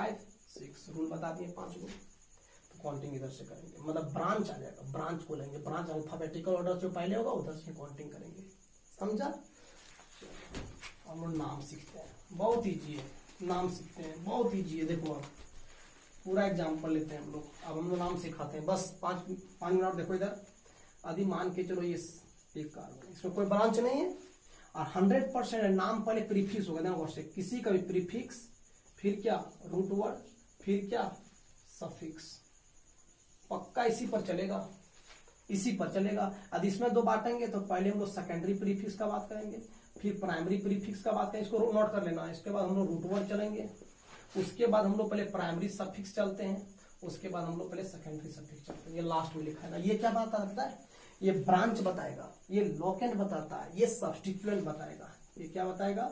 5 6 rule बता दिए 5 को। तो काउंटिंग इधर से करेंगे, मतलब ब्रांच आ जाएगा, ब्रांच बोलेंगे, ब्रांच अल्फाबेटिकल ऑर्डर जो पहले होगा उधर से काउंटिंग करेंगे, समझा। हम लोग नाम सीखते हैं, बहुत ईजी है, नाम सीखते हैं, बहुत ईजी है। देखो अब पूरा एग्जाम्पल लेते हैं हम लोग, अब हम लोग नाम सिखाते हैं, बस 5 मिनट। देखो इधर आदि मान के चलो ये एक कार्बन, इसमें कोई ब्रांच नहीं है और 100% नाम पहले प्रीफिक्स होगा ना, वर्ड से किसी का भी प्रीफिक्स, फिर क्या रूट वर्ड, फिर क्या सफिक्स, पक्का इसी पर चलेगा, इसी पर चलेगा। अब इसमें दो बांटेंगे तो पहले हम लोग सेकेंडरी प्रीफिक्स का बात करेंगे, फिर प्राइमरी प्रीफिक्स का बात करेंगे, इसको नोट कर लेना। इसके बाद हम लोग रूट वर्ड चलेंगे, उसके बाद हम लोग पहले प्राइमरी सफिक्स चलते हैं, उसके बाद हम लोग पहले सेकेंडरी सफिक्स चलते हैं। ये लास्ट में लिखा है ना, ये क्या बात आता है, ये ब्रांच बताएगा, ये लोकेंट बताता है, ये सब्स्टिट्यूएंट बताएगा। ये क्या बताएगा,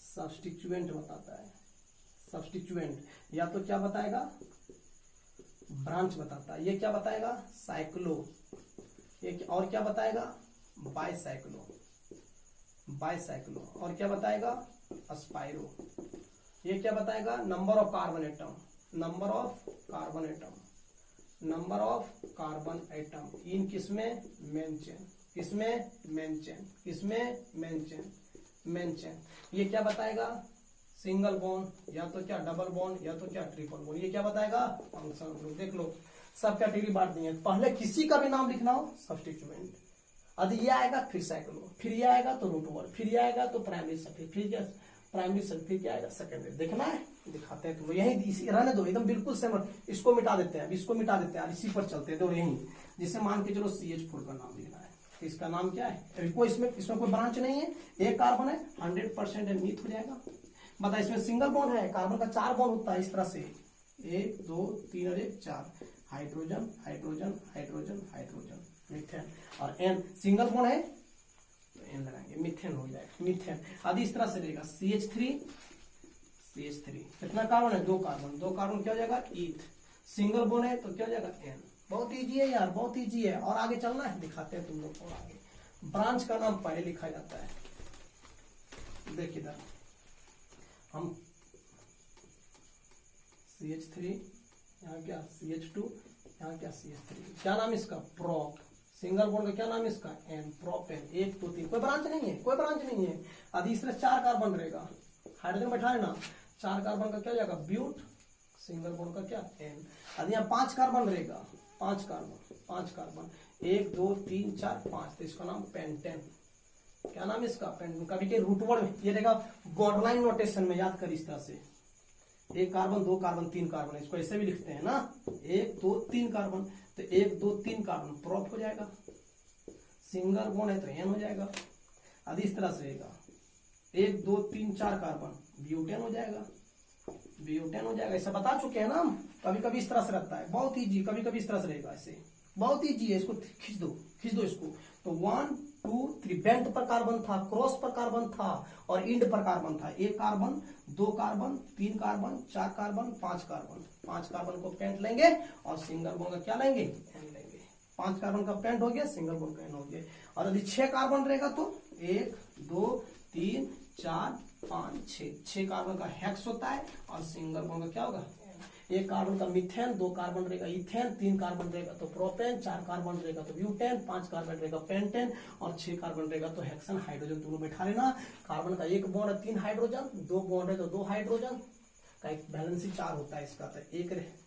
सब्स्टिट्यूएंट बताता है, सब्स्टिट्यूएंट। या तो क्या बताएगा, ब्रांच बताता है। ये क्या बताएगा, साइक्लो। ये और क्या बताएगा, बाइसाइक्लो, बाइसाइक्लो। और क्या बताएगा, स्पाइरो। ये क्या बताएगा, number of carbon atom, number of carbon atom, number of carbon atom in किसमें, मेन चेन, किसमें, मेन चेन, किसमें, मेन चेन, मेन चेन। ये क्या बताएगा, सिंगल बॉन्ड, या तो क्या डबल बॉन्ड, या तो क्या ट्रिपल बॉन्ड। ये क्या बताएगा, फंक्शन ग्रुप। देख लो सब कैटेगरी बांट दी है। पहले किसी का भी नाम लिखना हो सब्स्टिट्यूएंट, यदि ये आएगा फिर साइक्लो, फिर ये आएगा तो रूट वर्ड, फिर ये आएगा तो प्राइमरी सफिक्स, फिर क्या प्राइमरी सफिक्स, फिर क्या आएगा सेकेंडरी। देखना है, दिखाते हैं तुम यही, इसी रहने दो एकदम बिल्कुल सेम। इसको मिटा देते हैं, इसको मिटा देते हैं, इसी पर चलते हैं। तो यही जिसे मान के चलो CH4 का नाम लिखना है, तो इसका नाम क्या है, कोई इसमें कोई ब्रांच नहीं है, एक कार्बन है, 100% मीथ हो जाएगा। बता, इसमें सिंगल बॉन्ड है, कार्बन का 4 बॉन्ड होता है इस तरह से, 1 2 3 और 1 4, hydrogen hydrogen hydrogen hydrogen, methane. और एन सिंगल बॉन्ड है तो एन लगाएंगे, मीथेन हो जाएगा, मीथेन। आदि इस तरह से रहेगा, CH3 CH3, कितना कार्बन है, 2 कार्बन, 2 कार्बन क्या हो जाएगा, ईथ। सिंगल बॉन्ड है तो क्या हो जाएगा, एन। बहुत इजी है यार, बहुत इजी है। और आगे चलना है, दिखाते हैं तुम लोग को आगे। ब्रांच का नाम पहले लिखा जाता है, देख इधर हम CH3, यहाँ क्या CH2, यहाँ क्या CH3। क्या नाम इसका, प्रोप। सिंगल बॉन्ड का क्या नाम इसका, एन, प्रोपेन। 1 2 3, कोई ब्रांच नहीं है, कोई ब्रांच नहीं है। आदि इसमें 4 कार्बन रहेगा, हाइड्रोजन बैठा है ना, 4 कार्बन का क्या हो जाएगा, ब्यूट। सिंगल बॉन्ड का क्या, एन। आदि यहाँ 5 कार्बन रहेगा, 5 कार्बन, 5 कार्बन, 1 2 3 4 5, तो इसका नाम पेंटेन। क्या नाम इसका, पेंटेन। कभी के रूट वर्ड ये रहेगा बॉन्ड लाइन नोटेशन में, याद कर इस तरह से, 1 कार्बन 2 कार्बन 3 कार्बन, इसको ऐसे भी लिखते हैं ना, 1 2 3 कार्बन, तो 1 2 3 कार्बन प्रोप हो जाएगा। सिंगल बॉन्ड है तो एन हो जाएगा। आदि इस तरह से रहेगा, 1 2 3 4 कार्बन, ब्यूटेन हो जाएगा, ब्यूटेन हो जाएगा। ऐसा बता चुके हैं ना हम, कभी कभी इस तरह से रहता है, बहुत ईजी, कभी कभी इस तरह से रहेगा, ऐसे बहुत ईजी है। इसको खींच दो, खींच दो इसको, तो 1 2 3 बेंट पर कार्बन था, क्रॉस पर कार्बन था और इंड पर कार्बन था। 1 carbon 2 carbon 3 carbon 4 carbon 5 carbon, 5 carbon को पेंट लेंगे और सिंगल बॉन्ड का क्या लेंगे, एन लेंगे। 5 कार्बन का पेंट हो गया, सिंगल बॉन्ड का एन हो गया। और यदि 6 कार्बन रहेगा तो 1 2 3 4 5 6 कार्बन का हेक्स होता है और सिंगल बॉन्ड का क्या होगा, 1 कार्बन का मीथेन, 2 कार्बन रहेगा इथेन, 3 कार्बन रहेगा तो प्रोपेन, 4 कार्बन रहेगा तो ब्यूटेन, 5 कार्बन रहेगा पेंटेन और 6 कार्बन रहेगा तो हेक्सन। हाइड्रोजन दोनों बैठा लेना। कार्बन का 1 बॉन्ड है 3 हाइड्रोजन, 2 बॉन्ड है तो 2 हाइड्रोजन का एक बैलेंसिंग 4 होता है इसका, तो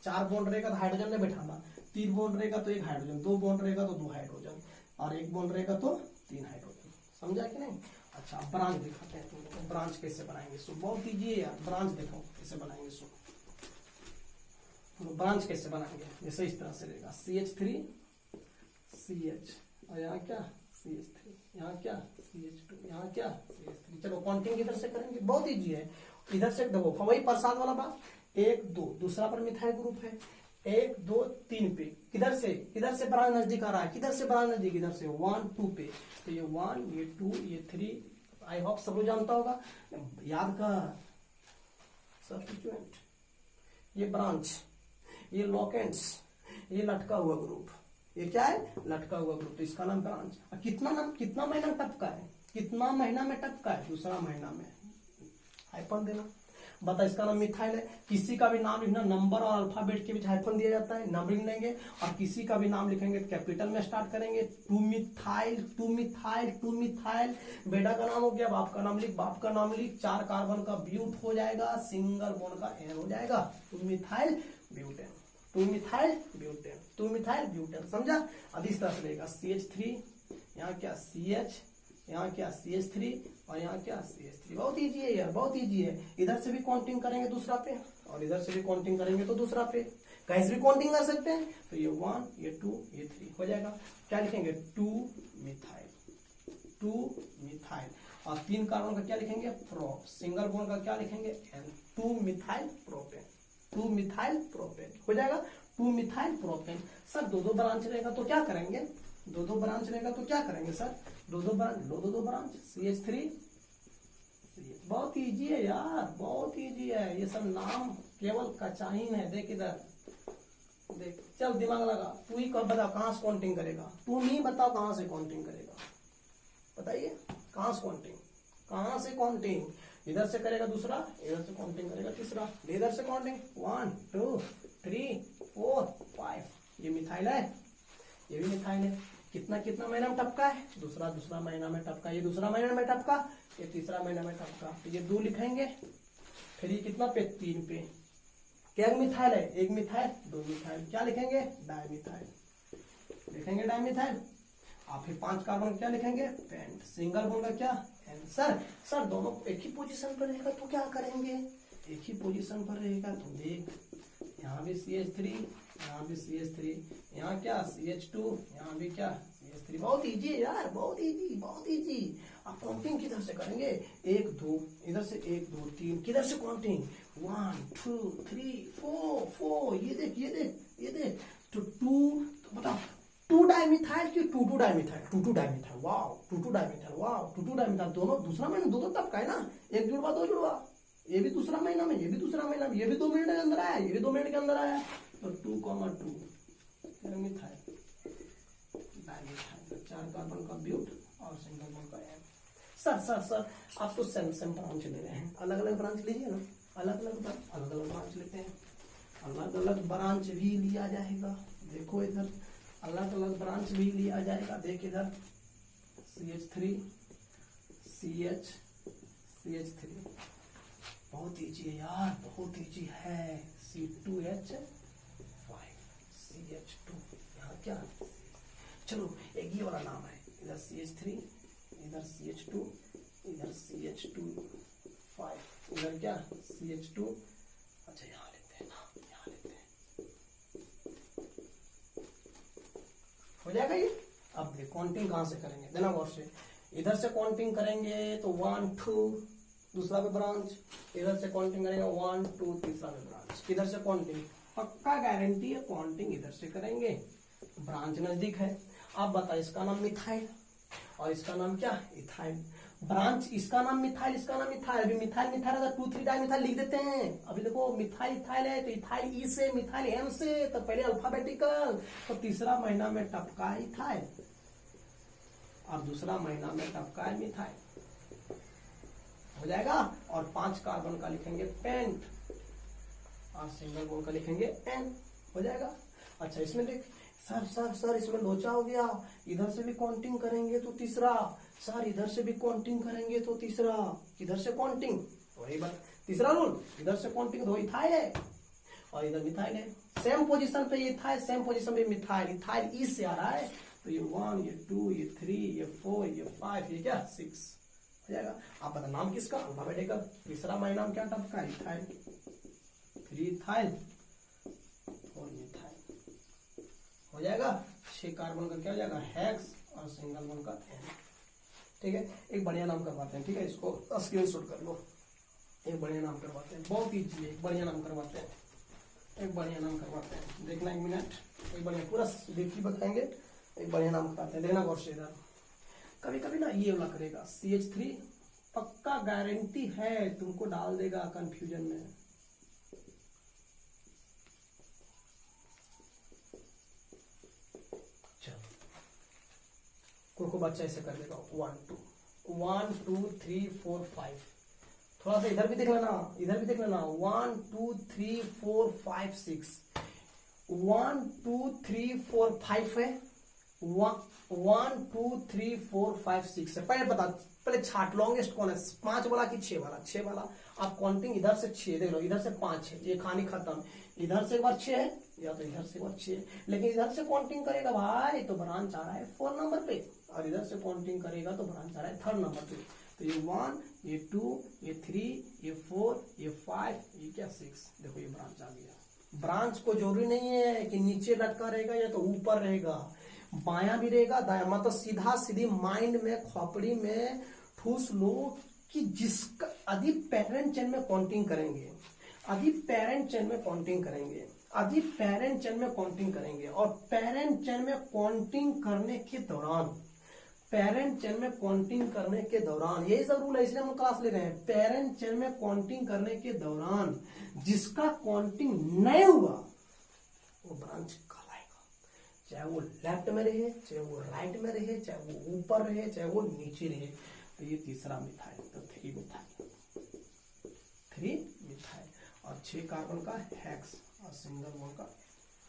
4 बॉन्ड रहेगा तो हाइड्रोजन में बैठाना, 3 बॉन्ड रहेगा तो 1 हाइड्रोजन, 2 बॉन्ड रहेगा तो 2 हाइड्रोजन और 1 बॉन्ड रहेगा तो 3 हाइड्रोजन। समझा कि नहीं। अच्छा, ब्रांच दिखाते हैं तुम लोग, ब्रांच कैसे बनाएंगे। सो बहुत ईजी है यार, ब्रांच देखो कैसे बनाएंगे। सो ब्रांच कैसे बनाएंगे, जैसे इस तरह से रहेगा, CH3 CH और यहाँ क्या CH3, यहाँ क्या CH2, यहाँ क्या CH3। चलो काउंटिंग इधर से करेंगे, बहुत इजी है। इधर से देखो, वही प्रसाद वाला बात, 1 2, दूसरा पर मिथाइल ग्रुप है, 1 2 3 पे, किधर से ब्रांच नजदीक आ रहा है, किधर से ब्रांच नजदीक, इधर से 1 2 पे, तो ये 1 ये 2 ये 3, आई होप सब लोग जानता होगा, याद कर। सब्स्टिट्यूएंट, ये ब्रांच, ये लोकेंट्स, ये लटका हुआ ग्रुप, ये क्या है, लटका हुआ ग्रुप, तो इसका नाम ब्रांच। कितना महीना में टपका है, कितना महीना में टपका है, दूसरा महीना में हाइपन देना। बता इसका नाम मिथाइल है। किसी का भी नाम लिखना नंबर और अल्फाबेट के बीच हाइफन दिया जाता है, नंबरिंग लेंगे, और किसी का भी नाम लिखेंगे कैपिटल में स्टार्ट करेंगे। Two methyl, two methyl, two methyl. बेटा का नाम हो गया, बाप का नाम लिख, बाप का नाम लिख, 4 कार्बन का ब्यूट हो जाएगा, सिंगल बॉन्ड का एन हो जाएगा, two methyl butane, two methyl butane, two methyl butane. समझा? अब इस तरह से रहेगा CH3, यहाँ क्या CH, यहाँ क्या CH3 और यहाँ क्या CH3। बहुत इजी है यार, बहुत इजी है। इधर से भी काउंटिंग करेंगे दूसरा पे, और इधर से भी काउंटिंग करेंगे तो दूसरा पे, कैसे भी काउंटिंग कर सकते हैं। तो ये 1, ये 2, ये 3 हो जाएगा। क्या लिखेंगे? 2 मिथाइल, 2 मिथाइल, और 3 कार्बन का क्या लिखेंगे? प्रोप, सिंगल बॉन्ड का क्या लिखेंगे? N, 2 methyl propane, 2 methyl propane हो जाएगा, 2 मिथाइल प्रोपेन। सर दो ब्रांच रहेगा तो क्या करेंगे? दो ब्रांच रहेगा तो क्या करेंगे सर? दो ब्रांच CH3। बहुत इजी है यार, बहुत इजी है। ये सब नाम केवल कचाइन है। देख इधर, देख, चल दिमाग लगा। तू ही बता कहां से काउंटिंग करेगा? तू नहीं बताओ कहां से काउंटिंग करेगा, बताइए कहां से काउंटिंग, कहां से काउंटिंग? इधर से करेगा दूसरा, इधर से काउंटिंग करेगा तीसरा, इधर से काउंटिंग 1 2 3 4 5। ये मिथाइल है, ये भी मिथाइल है। कितना कितना महीना में टपका है? दूसरा महीना में टपका। ये दूसरा महीना में टपका, ये तीसरा महीना में टपका। तो ये 2 लिखेंगे, फिर ये कितना पे? 3 पे। क्या मिथाइल है? 1 मिथाइल, 2 मिथाइल। क्या लिखेंगे? डाइमिथाइल, लिखेंगे डाइमिथाइल। आप फिर 5 कार्बन क्या लिखेंगे? पेंट, सिंगल बॉन्ड का क्या? एन। सर दोनों एक ही पोजीशन पर रहेगा तो क्या करेंगे? एक ही पोजीशन पर रहेगा तो देख, यहाँ भी CH3, यहाँ भी CH3, यहाँ क्या CH2, यहाँ भी क्या CH3। बहुत इजी है यार, बहुत इजी, बहुत इजी। आप काउंटिंग किधर से करेंगे? 1 2, इधर से 1 2 3, किधर से काउंटिंग? 1 2 3 4 4। ये देख, ये देख, ये देख। तो 2, तो बताओ 2 डाइमिथाइल की 2 2 dimethyl, 2 2 dimethyl, wow, 2 2 dimethyl, wow, 2 2 dimethyl. दोनों दूसरा महीना दो टपका है ना, एक जुड़वा दो जुड़वा। ये भी दूसरा महीना में, ये भी दूसरा महीना में, ये भी 2 मिनट के अंदर आया, ये भी 2 मिनट के अंदर आया। तो 2, 2 मिथाइल डाइमिथाइल, 4 कार्बन का ब्यूट और सिंगल बॉन्ड का एन। सर आप तो सेम ब्रांच ले रहे हैं, अलग अलग ब्रांच लीजिए ना, अलग अलग ब्रांच लेते हैं, अलग अलग ब्रांच भी लिया जाएगा। देखो इधर अलग अलग ब्रांच भी लिया जाएगा। देख इधर CH3 CH CH3, बहुत इजी है यार, बहुत इजी है। C2H5 CH2, यहाँ क्या? चलो एक ये वाला नाम है, इधर CH3, इधर CH2, इधर CH2 5, इधर क्या CH2। अच्छा यहाँ लेते हैं ना, यहाँ लेते हैं, हो जाएगा ये। अब देख काउंटिंग कहां से करेंगे, देना गौर से। इधर से काउंटिंग करेंगे तो 1 2, दूसरा पे ब्रांच। इधर से काउंटिंग करेंगे 1 2, तीसरा पे ब्रांच। इधर से काउंटिंग पक्का गारंटी है, काउंटिंग इधर से करेंगे, ब्रांच नजदीक है। आप बताइए इसका नाम मिथाइल और इसका नाम क्या? इथाइल। ब्रांच इसका नाम मिथाइल, इसका नाम इथाइल। अभी मिथाइल मिथाइल 2 3 डाइमिथाइल लिख देते हैं। अभी देखो मिथाइल इथाइल है तो इथाइल ई से, मिथाइल एम से, तो पहले अल्फाबेटिकल। तो तीसरा महीना में टपका इथाइल और दूसरा महीना में टपका है मिथाइल, हो जाएगा। और 5 कार्बन का लिखेंगे पेंट और सिंगल बॉन्ड का लिखेंगे एन, हो जाएगा। अच्छा इसमें देख सर इसमें लोचा हो गया। इधर से भी काउंटिंग करेंगे तो तीसरा, सर इधर से भी काउंटिंग करेंगे तो तीसरा, इधर से काउंटिंग, वही बात, तीसरा रूल, इधर से काउंटिंग तो इथाइल है और इधर मिथाइल है। सेम पोजीशन पे ये इथाइल, सेम पोजीशन पे मिथाइल, इथाइल ई से आ रहा है। तो ये 1 ये 2 ये 3 ये 4 ये 5 ये क्या 6 हो जाएगा। आप बता नाम किसका? अल्फाबेटिकल। तीसरा महीना में क्या टपका? इथाइल, 3 इथाइल 4 मिथाइल, हो जाएगा। 6 कार्बन का क्या हो जाएगा? हेक्स और सिंगल बॉन्ड का एन। ठीक है, एक बढ़िया नाम करवाते हैं। ठीक है, इसको स्क्रीनशॉट कर लो। एक बढ़िया नाम करवाते हैं, बहुत इजी है। एक बढ़िया नाम करवाते हैं, एक बढ़िया नाम करवाते हैं। देखना 1 मिनट, एक बढ़िया पूरा देखिए बताएंगे। एक बढ़िया नाम करवाते हैं, देखना गौर से। इधर कभी कभी ना ये वाला करेगा CH3, पक्का गारंटी है तुमको डाल देगा कंफ्यूजन में। को बच्चा ऐसे कर देगा 1 2 1 2 3 4 5 थोड़ा सा इधर भी देख लेना, इधर भी देख लेना। 1 2 3 4 5 6, 1 2 3 4 5 है, 1 2 3 4 5 6 है। पहले बता, पहले छाट लॉन्गेस्ट कौन है, 5 वाला कि 6 वाला? 6 वाला। आप काउंटिंग इधर से 6 देख लो, इधर से 5 है, ये कहानी खत्म। इधर से एक बार 6 है, या तो इधर से एक बार 6 है, लेकिन इधर से काउंटिंग करेगा भाई तो ब्रांच आ रहा है 4 नंबर पे, और इधर से काउंटिंग करेगा तो ब्रांच आ रहा है 3rd नंबर पे। तो ये 1, ये 2, ये 3, ये 4, ये 5, ये क्या 6, देखो ये ब्रांच आ गया। ब्रांच को जरूरी नहीं है कि नीचे लटका रहेगा या तो ऊपर रहेगा, बाया भी रहेगा दाया, मतलब सीधा सीधी माइंड में खोपड़ी में ठूस लो कि जिसका यदि पेरेंट चेन में काउंटिंग करेंगे, यदि पेरेंट चेन में काउंटिंग करेंगे, यदि पेरेंट चेन में काउंटिंग करेंगे, और पेरेंट चेन में काउंटिंग करने के दौरान, पेरेंट चेन में काउंटिंग करने के दौरान, यही सब रूल है इसलिए हम क्लास ले रहे हैं। पेरेंट चेन में काउंटिंग करने के दौरान जिसका काउंटिंग नहीं हुआ वो ब्रांच कहलाएगा, चाहे वो लेफ्ट में रहे, चाहे वो राइट में रहे, चाहे वो ऊपर रहे, चाहे वो नीचे रहे। तो ये तीसरा मिथाइल, तो 3 मिथाइल, 3 मिथाइल, और 6 कार्बन का हेक्स और सिंगल बॉन्ड का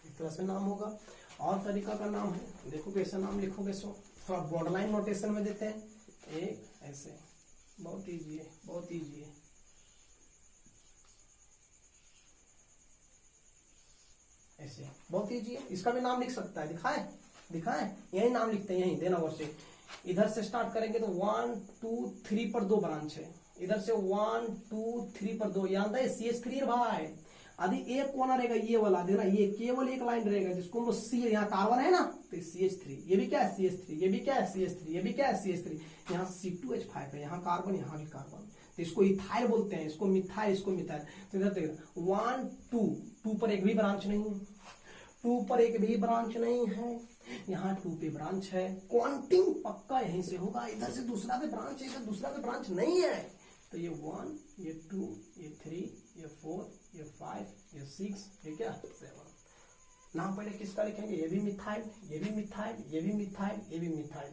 इस तरह से नाम होगा। और तरीका का नाम है, देखो कैसे नाम लिखोगे, सो थोड़ा बॉर्डरलाइन नोटेशन में देते हैं, एक ऐसे, बहुत इजी है, बहुत इजी है। ऐसे बहुत इजी है, इसका भी नाम लिख सकता है, दिखाएं दिखाएं, यही नाम लिखते हैं, यही देना वर्षे। इधर से स्टार्ट करेंगे तो 1 2 3 पर 2 ब्रांच है, इधर से 1 2 3 पर 2, याद है CH3 है भाई। यदि एक कोना रहेगा ये वाला, देख रहा ये केवल एक लाइन रहेगा जिसको हम सी, यहाँ कार्बन है ना तो CH3, ये भी क्या है CH3, ये भी क्या है CH3, ये भी क्या है CH3, यहाँ C2H5 है, यहाँ कार्बन, यहाँ भी कार्बन, तो इसको इथाइल बोलते हैं, इसको मिथाइल, इसको मिथाइल। तो इधर देखो 1 2 पर एक भी ब्रांच नहीं है, 2 पर एक भी ब्रांच नहीं है, यहाँ 2 पे ब्रांच है, काउंटिंग पक्का यहीं से होगा, इधर से दूसरा पे ब्रांच है, इधर दूसरा पे ब्रांच नहीं है। तो ये 1, ये 2, ये 3, ये 4, ये 5, ये 6, ये क्या 7। नाम पहले किसका लिखेंगे, ये भी मिथाइल, ये भी मिथाइल, ये भी मिथाइल, ये भी मिथाइल।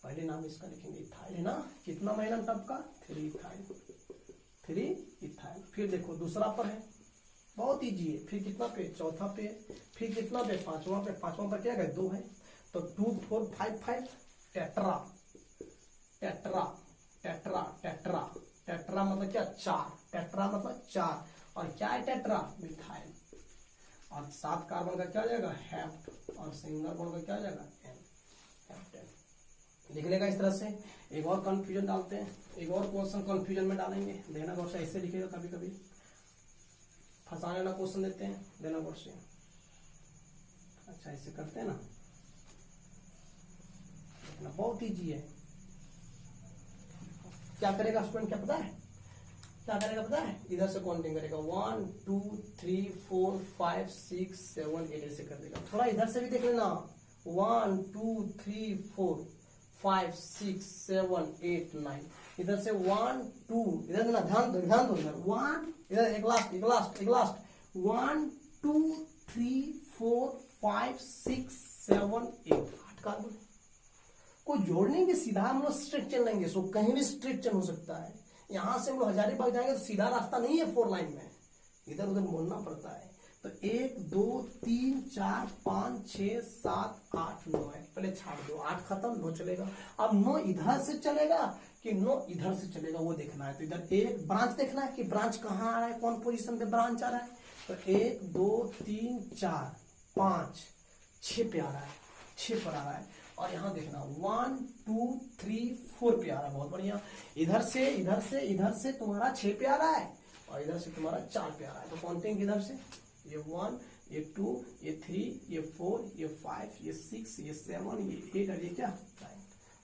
पहले नाम इसका लिखेंगे इथाइल, है ना। कितना महीना टब का 3 इथाइल, 3 इथाइल। फिर देखो दूसरा पर है, बहुत इजी है। फिर कितना पे, चौथा पे, फिर कितना पे, पांचवा पे, पांचवा पर क्या है 2 है, तो 2 4 5 5, tetra, tetra, tetra, tetra, tetra मतलब क्या 4, टेट्रा मतलब 4, और क्या है टेट्रा, मिथाइल। और 7 कार्बन का क्या हो जाएगा, हेप्ट, और सिंगल बॉन्ड का क्या हो जाएगा, एन, हेप्टेन। लिख लेगा इस तरह से। एक और कंफ्यूजन डालते हैं, एक और क्वेश्चन कंफ्यूजन में डालेंगे, देना गौर से, ऐसे लिखेगा, कभी कभी फंसाने वाला क्वेश्चन देते हैं, देना गौर से। अच्छा ऐसे करते हैं ना, बहुत ईजी है। क्या करेगा स्टूडेंट, क्या पता है, क्या करेगा पता है, इधर से काउंटिंग करेगा 1 2 3 4 5 6 7 8 ऐसे कर देगा। थोड़ा इधर से भी देख लेना, 1 2 3 4 5 6 7 8 9, इधर से 1 2, इधर देना, ध्यान दो इधर 1, इधर एक लास्ट 1 2 3 4 5 6 7 8, 8 कार्बन। कोई जोड़ने के सीधा हम लोग स्ट्रेट चल लेंगे, सो कहीं भी स्ट्रेट चल हो सकता है। यहां से हम लोग हजारीबाग जाएंगे तो सीधा रास्ता नहीं है 4 लाइन में, इधर उधर मोड़ना पड़ता है। तो 1 2 3 4 5 6 7 8 9 है, पहले छाड़ दो, 8 खत्म, 9 चलेगा। अब 9 इधर से चलेगा कि 9 इधर से चलेगा वो देखना है। तो इधर एक ब्रांच देखना है कि ब्रांच कहाँ आ रहा है, कौन पोजीशन पे ब्रांच आ रहा है। तो 1 2 3 4 5 6 पे आ रहा है, 6 पर आ रहा है। और यहाँ देखना 1 2 3 4 पे आ रहा है, बहुत बढ़िया। इधर से तुम्हारा 6 पे आ रहा है, और इधर से तुम्हारा 4 पे आ रहा है। तो काउंटिंग इधर से, ये 1, ये 2, ये 3, ये 4, ये 5, ये 6, ये 7, ये 8, और ये क्या 9।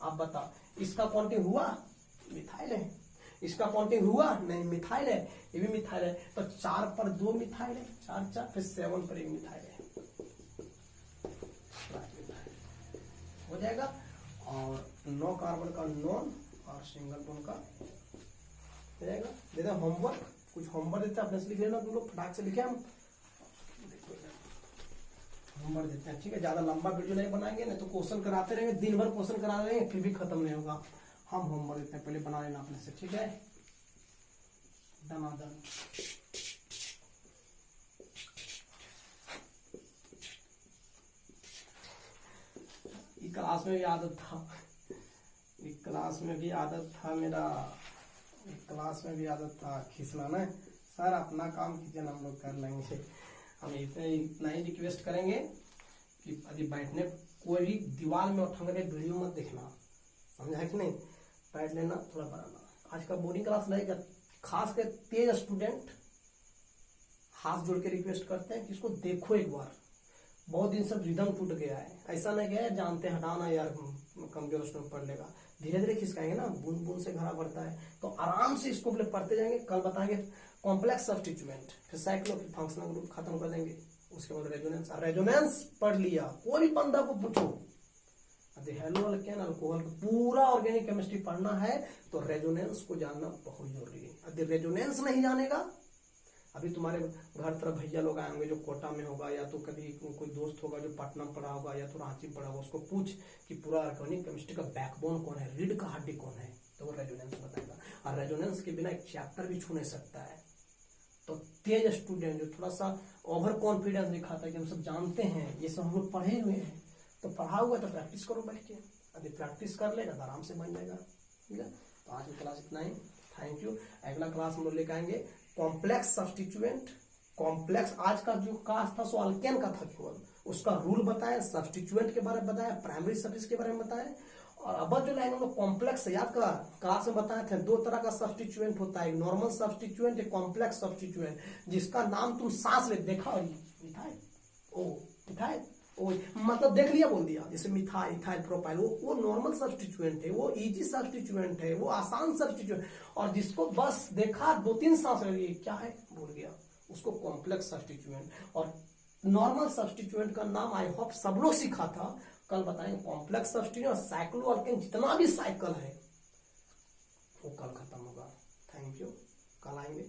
अब बताओ इसका काउंटिंग हुआ, मिथाइल है। इसका काउंटिंग हुआ नहीं, मिथाइल है, ये भी मिथाइल है। तो 4 पर 2 मिथाइल है, 4 4, फिर 7 पर 1 मिथाइल है, हो जाएगा। और 9 कार्बन का नॉन, और सिंगल बॉन्ड का हो जाएगा। देते हैं होमवर्क, कुछ होमवर्क देते हैं, अपने से लिख लेना तुम लोग, फटाक से लिखे हम होमवर्क देते हैं, ठीक है। ज्यादा लंबा वीडियो नहीं बनाएंगे, नहीं तो क्वेश्चन कराते रहेंगे, दिन भर क्वेश्चन करा रहेंगे, फिर भी खत्म नहीं होगा। हम होमवर्क देते हैं, पहले बना लेना अपने से, ठीक है। दनादन। क्लास में भी आदत था, क्लास में भी आदत था मेरा, क्लास में भी आदत था खिसलाना। सर अपना काम कीजिए, हम लोग कर लेंगे। हम इतना ही रिक्वेस्ट करेंगे कि अभी बैठने कोई भी दीवार में उठंगरे वीडियो मत देखना, समझा है कि नहीं। बैठ लेना, थोड़ा बनाना। आज का बोर्डिंग क्लास रहेगा, खास कर तेज स्टूडेंट हाथ जोड़ के रिक्वेस्ट करते हैं कि इसको देखो एक बार। बहुत दिन से रिदम टूट गया है, ऐसा नहीं गया जानते हटाना यार कमजोर स्टूडेंट पढ़ लेगा। धीरे धीरे खिसकाएंगे ना, बूंद बूंद से घड़ा बढ़ता है, तो आराम से इसको पढ़ते जाएंगे। कल बताएंगे कॉम्प्लेक्स सब्स्टिट्यूएंट, फिर साइक्लो, फिर फंक्शनल ग्रुप खत्म कर देंगे। उसके बाद रेजोनेंस। रेजोनेंस पढ़ लिया, कोई भी बंदा को पूछो हेलो अल्केन अल्कोहल पूरा ऑर्गेनिक केमिस्ट्री पढ़ना है तो रेजोनेंस को जानना बहुत जरूरी है। यदि रेजोनेंस नहीं जानेगा, अभी तुम्हारे घर तरफ भैया लोग आए होंगे जो कोटा में होगा, या तो कभी कोई दोस्त होगा जो पटना में पढ़ा होगा या तो रांची में पढ़ा होगा, उसको पूछ कि पूरा ऑर्गेनिक केमिस्ट्री का बैकबोन कौन है, रीढ़ का हड्डी कौन है, तो वो रेजोनेंस बताएगा। और रेजोनेंस के बिना एक चैप्टर भी छू नहीं सकता है। तो तेज स्टूडेंट जो थोड़ा सा ओवर कॉन्फिडेंस दिखाता है कि हम सब जानते हैं, ये सब हम लोग पढ़े हुए हैं, तो पढ़ा हुआ तो प्रैक्टिस करो बैठ के। अभी प्रैक्टिस कर लेगा तो आराम से बन जाएगा। ठीक है, तो आज की क्लास इतना ही। Thank you. अगला क्लास हम लोग लेकर आएंगे कॉम्प्लेक्स सब्स्टिट्यूएंट। कॉम्प्लेक्स आज का जो क्लास था सो अल्केन का था केवल, उसका रूल बताया, सब्स्टिट्यूएंट के बारे में बताया, प्राइमरी सब्स्टिट्यूएंट के बारे में बताया। और अब जो लाइन हम लोग कॉम्प्लेक्स, याद का क्लास में बताए थे, दो तरह का सब्स्टिट्यूएंट होता है, नॉर्मल सब्स्टिट्यूएंट, एक कॉम्प्लेक्स सब्स्टिट्यूएंट, जिसका नाम तुम सांस ले देखा मिथाइल, ओ मिथाइल, ओ मतलब देख लिया बोल दिया, जैसे मिथाइल, इथाइल, प्रोपाइल, वो नॉर्मल सब्स्टिट्यूएंट है, वो इजी सब्स्टिट्यूएंट है, वो आसान सब्स्टिट्यूएंट। और जिसको बस देखा 2-3 सांस ले लिए क्या है बोल गया, उसको कॉम्प्लेक्स सब्स्टिट्यूएंट। और नॉर्मल सब्स्टिट्यूएंट का नाम आई होप सब लोग सीखा था, कल बताएंगे कॉम्प्लेक्स सब्स्टिट्यूएंट। और साइक्लो अल्केन जितना भी साइकिल है वो कल खत्म होगा। थैंक यू, कल आएंगे।